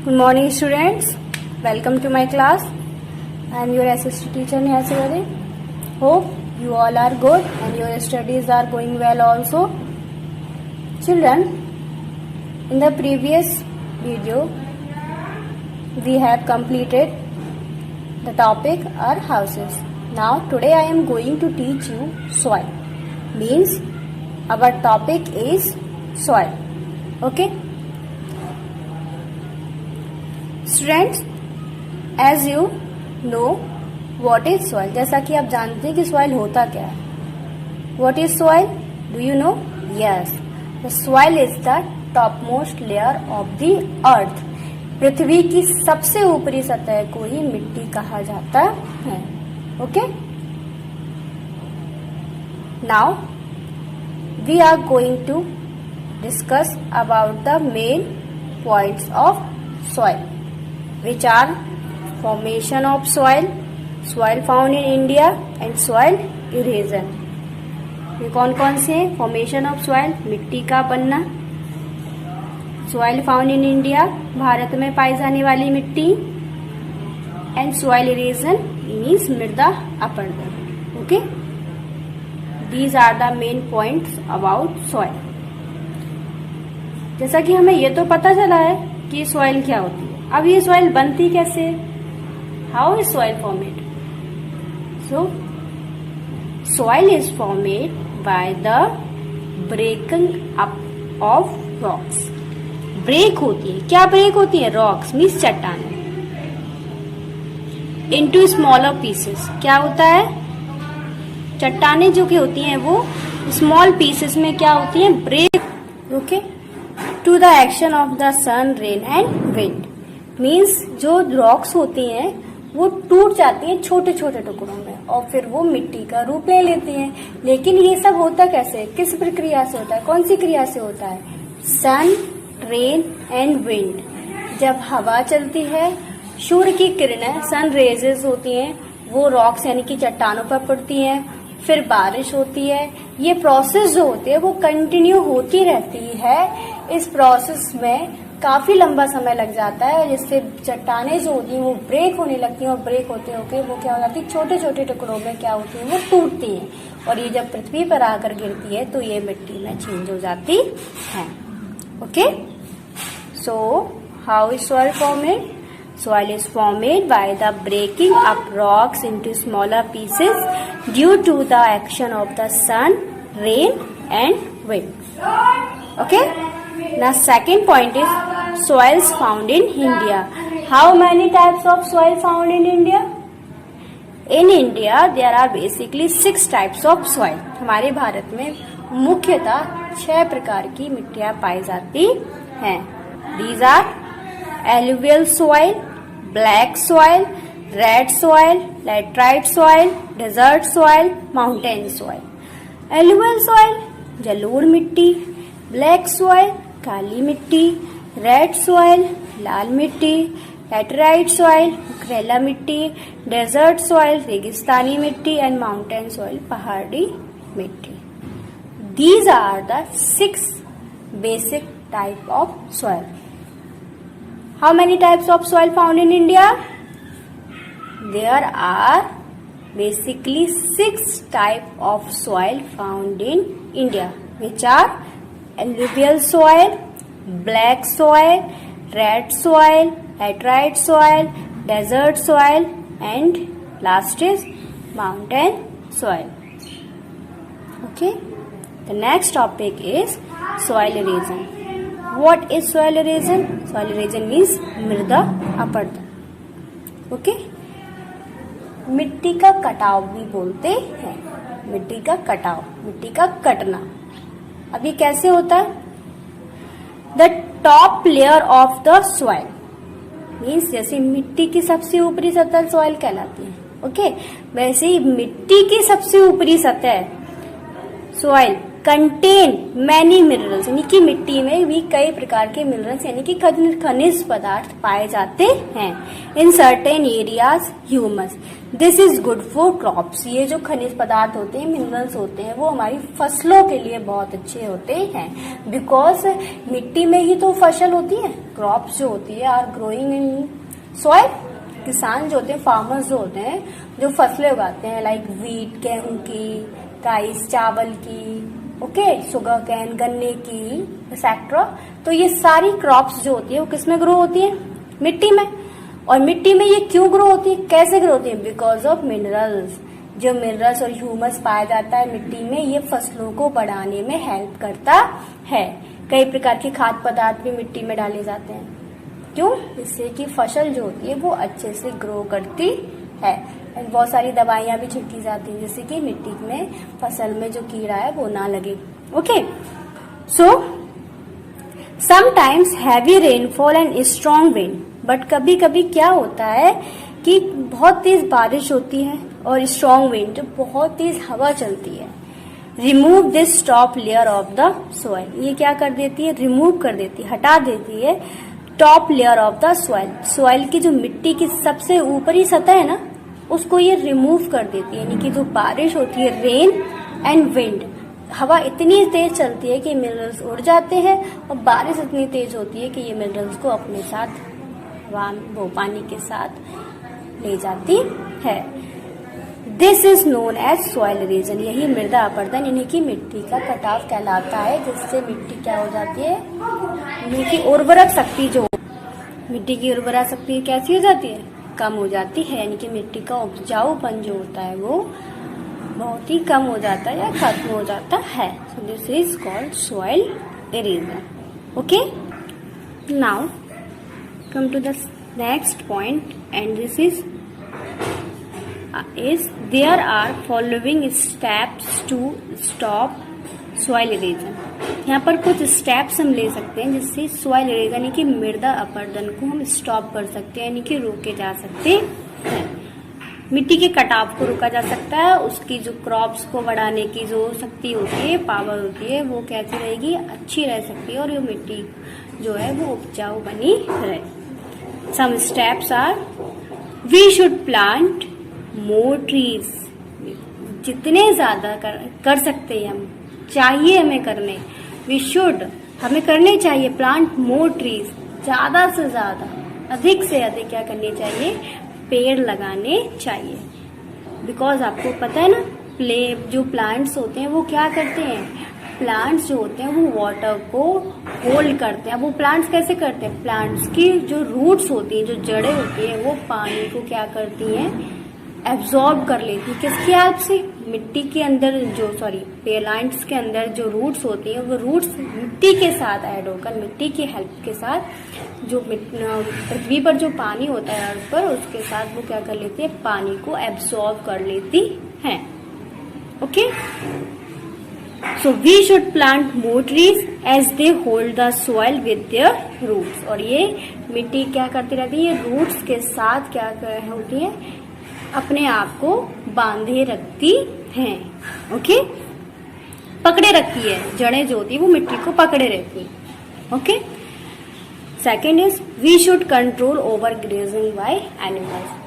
Good morning, students. Welcome to my class. I am your assistant teacher Neha Sivade. Hope you all are good and your studies are going well also. Children, in the previous video, we have completed the topic our houses. Now today I am going to teach you soil. Means our topic is soil. Okay? Students, as you know what is soil, जैसा कि आप जानते हैं कि soil होता क्या है. What is soil? Do you know? Yes. The soil is the topmost layer of the earth. पृथ्वी की सबसे ऊपरी सतह को ही मिट्टी कहा जाता है. Okay? Now we are going to discuss about the main points of soil, which are formation of soil, soil found in India and soil erosion. ये कौन कौन से हैं? फॉर्मेशन ऑफ सॉइल, मिट्टी का बनना. Soil found in India, Bharat में पाई जाने वाली मिट्टी. एंड सॉइल इरोजन मीन्स मृदा अपरदन. Okay, these are the main points about soil. जैसा कि हमें ये तो पता चला है कि सॉइल क्या होती है. अब ये सॉइल बनती कैसे? How is soil formed? So soil is formed by the breaking up of rocks. Break होती है. क्या ब्रेक होती है? रॉक्स मीन्स चट्टानें. Into smaller pieces. क्या होता है? चट्टानें जो कि होती हैं वो स्मॉल पीसेस में क्या होती हैं? Break. Okay, to the action of the sun, rain and wind. Means जो रॉक्स होती हैं वो टूट जाती हैं छोटे छोटे टुकड़ों में और फिर वो मिट्टी का रूप ले लेती हैं. लेकिन ये सब होता कैसे? किस प्रक्रिया से होता है? कौन सी क्रिया से होता है? सन, रेन एंड विंड. जब हवा चलती है, सूर्य की किरणें, सन रेजेस होती हैं, वो रॉक्स यानी कि चट्टानों पर पड़ती हैं. फिर बारिश होती है. ये प्रोसेस जो होती है वो कंटिन्यू होती रहती है. इस प्रोसेस में काफी लंबा समय लग जाता है, जिससे चट्टानें जो होती हैं वो ब्रेक होने लगती हैं और ब्रेक होते होते वो क्या हो जाती है? छोटे छोटे टुकड़ों में क्या होती है? वो टूटती हैं. और ये जब पृथ्वी पर आकर गिरती है तो ये मिट्टी में चेंज हो जाती है. Okay, so how is soil formed? Soil is formed by the breaking up rocks into smaller pieces due to the action of the sun, rain and wind. Okay? Now second point is soils found in India. How many types of soil found in India? In India there are basically 6 types of soil. हमारे भारत में मुख्यतः 6 प्रकार की मिट्टियां पाई जाती हैं. These are alluvial soil, black soil, red soil, laterite soil, desert soil, mountain soil. Alluvial soil जलोढ़ मिट्टी, black soil काली मिट्टी, red soil लाल मिट्टी, laterite soil उखरेला मिट्टी, desert soil रेगिस्तानी मिट्टी and mountain soil पहाड़ी मिट्टी. These are the 6 basic type of soil. How many types of soil found in India? There are basically 6 type of soil found in India, which are alluvial soil, black soil, red soil, laterite soil, desert soil, and last is mountain soil. Okay, the next topic is soil erosion. What is soil erosion? Soil erosion means मृदा अपरदन. Okay, मिट्टी का कटाव भी बोलते हैं. मिट्टी का कटाव, मिट्टी का कटना. अब ये कैसे होता है? The top layer of the soil means जैसे मिट्टी की सबसे ऊपरी सतह सॉइल कहलाती है. ओके, वैसे ही मिट्टी की सबसे ऊपरी सतह सॉइल कंटेन मैनी मिनरल्स, यानी कि मिट्टी में भी कई प्रकार के मिनरल्स यानी कि खनिज पदार्थ पाए जाते हैं। In certain areas humus, this is good for crops. ये जो खनिज पदार्थ होते हैं, मिनरल्स होते हैं, वो हमारी फसलों के लिए बहुत अच्छे होते हैं। बिकॉज मिट्टी में ही तो फसल होती है, क्रॉप्स जो होती है आर ग्रोइंग इन सॉइल। किसान जो होते हैं, फार्मर्स जो होते हैं, जो फसलें उगाते हैं लाइक वीट, गेहूं की, राइस, चावल की, ओके, शुगर कैन, गन्ने की, एक्सेट्रा। तो ये सारी क्रॉप्स जो होती है वो किसमें ग्रो होती है? मिट्टी में। और मिट्टी में ये क्यों ग्रो होती है, कैसे ग्रो होती है? Because of minerals. जो मिनरल्स और ह्यूमस पाया जाता है मिट्टी में, ये फसलों को बढ़ाने में हेल्प करता है। कई प्रकार के खाद्य पदार्थ भी मिट्टी में डाले जाते हैं। क्यों? इससे कि फसल जो होती है वो अच्छे से ग्रो करती है। बहुत सारी दवाइयां भी छिड़की जाती हैं जिससे कि मिट्टी में फसल में जो कीड़ा है वो ना लगे। Okay, so sometimes heavy rainfall and strong wind, but कभी कभी क्या होता है कि बहुत तेज बारिश होती है और स्ट्रॉन्ग विंड, जो बहुत तेज हवा चलती है। Remove this top layer of the soil, ये क्या कर देती है? रिमूव कर देती है, हटा देती है top layer of the soil. Soil की जो मिट्टी की सबसे ऊपरी सतह है ना, उसको ये रिमूव कर देती है। यानी कि जो बारिश होती है, रेन एंड विंड, हवा इतनी तेज चलती है कि मिनरल्स उड़ जाते हैं और बारिश इतनी तेज होती है कि ये मिनरल्स को अपने साथ वो पानी के साथ ले जाती है। This is known as soil erosion, यही मृदा अपरदन यानी कि मिट्टी का कटाव कहलाता है, जिससे मिट्टी क्या हो जाती है? मिट्टी की उर्वरक शक्ति, जो मिट्टी की उर्वरक शक्ति कैसी हो जाती है? कम हो जाती है। यानी कि मिट्टी का उपजाऊपन जो होता है वो बहुत ही कम हो जाता है या खत्म हो जाता है। So this is called soil erosion. Okay, now come to the next point and this is there are following steps to stop soil erosion। यहाँ पर कुछ स्टेप्स हम ले सकते हैं जिससे सॉइल इरोजन यानी कि मृदा अपरदन को हम स्टॉप कर सकते हैं, यानी कि रोके जा सकते हैं। मिट्टी के कटाव को रोका जा सकता है। उसकी जो क्रॉप्स को बढ़ाने की जो शक्ति होती है, पावर होती है, वो कैसी रहेगी? अच्छी रह सकती है और ये मिट्टी जो है वो उपजाऊ बनी रहे। Some steps are, we should plant more trees, जितने ज्यादा कर सकते हैं हम, चाहिए हमें करने, वी शुड, हमें करने चाहिए, प्लांट मोर ट्रीज, ज्यादा से ज्यादा, अधिक से अधिक क्या करने चाहिए? पेड़ लगाने चाहिए। बिकॉज आपको पता है ना, जो प्लांट्स होते हैं वो क्या करते हैं? प्लांट्स जो होते हैं वो वाटर को होल्ड करते हैं। वो प्लांट्स कैसे करते हैं? प्लांट्स की जो रूट्स होती हैं, जो जड़ें होती हैं, वो पानी को क्या करती हैं? एब्जॉर्ब कर लेती है। किसकी हेल्प से? मिट्टी के अंदर जो प्लांट्स के अंदर जो रूट्स होती हैं, वो रूट्स मिट्टी के साथ ऐड होकर, मिट्टी की हेल्प के साथ, जो पृथ्वी पर जो पानी होता है अर्थ पर, उसके साथ वो क्या कर लेती है? पानी को एब्जॉर्ब कर लेती है। Okay, so we should plant more trees as they hold the soil with their roots. और ये मिट्टी क्या करती रहती है? रूट्स के साथ क्या होती है? अपने आप को बांधे रखती हैं। ओके, पकड़े रखती है, जड़ें जो होती है वो मिट्टी को पकड़े रहती है। Okay, second is we should control overgrazing by animals.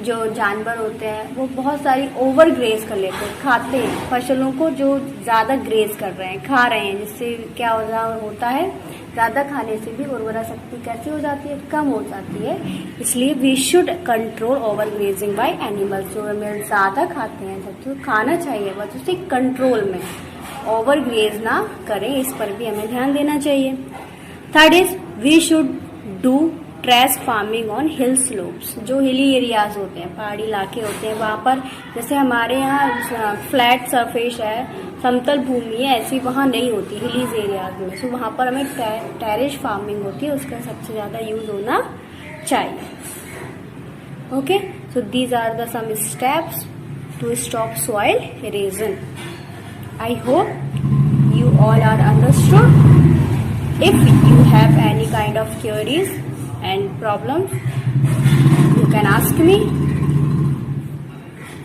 जो जानवर होते हैं वो बहुत सारी ओवर ग्रेज कर लेते हैं, खाते हैं फसलों को, जो ज्यादा ग्रेज कर रहे हैं, खा रहे हैं, जिससे क्या होता है? ज्यादा खाने से भी उर्वरा शक्ति कैसी हो जाती है? कम हो जाती है। इसलिए we should control overgrazing by animals. जो हमें ज्यादा खाते हैं तो खाना चाहिए, बस उसे कंट्रोल में, ओवर ग्रेज ना करें, इस पर भी हमें ध्यान देना चाहिए। Third is we should do terrace farming on hill slopes. जो हिली एरियाज होते हैं, पहाड़ी इलाके होते हैं, वहां पर, जैसे हमारे यहाँ फ्लैट सरफेस है, समतल भूमि है, ऐसी वहां नहीं होती हिलीज एरियाज में। सो वहां पर हमें टेरेस फार्मिंग होती है, उसका सबसे ज्यादा यूज होना चाहिए। Okay, so these are the some steps to stop soil erosion. I hope you all are understood. If you have any kind of queries and problems, you can ask me.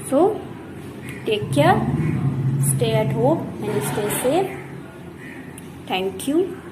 So take care, Stay at home and stay safe. Thank you.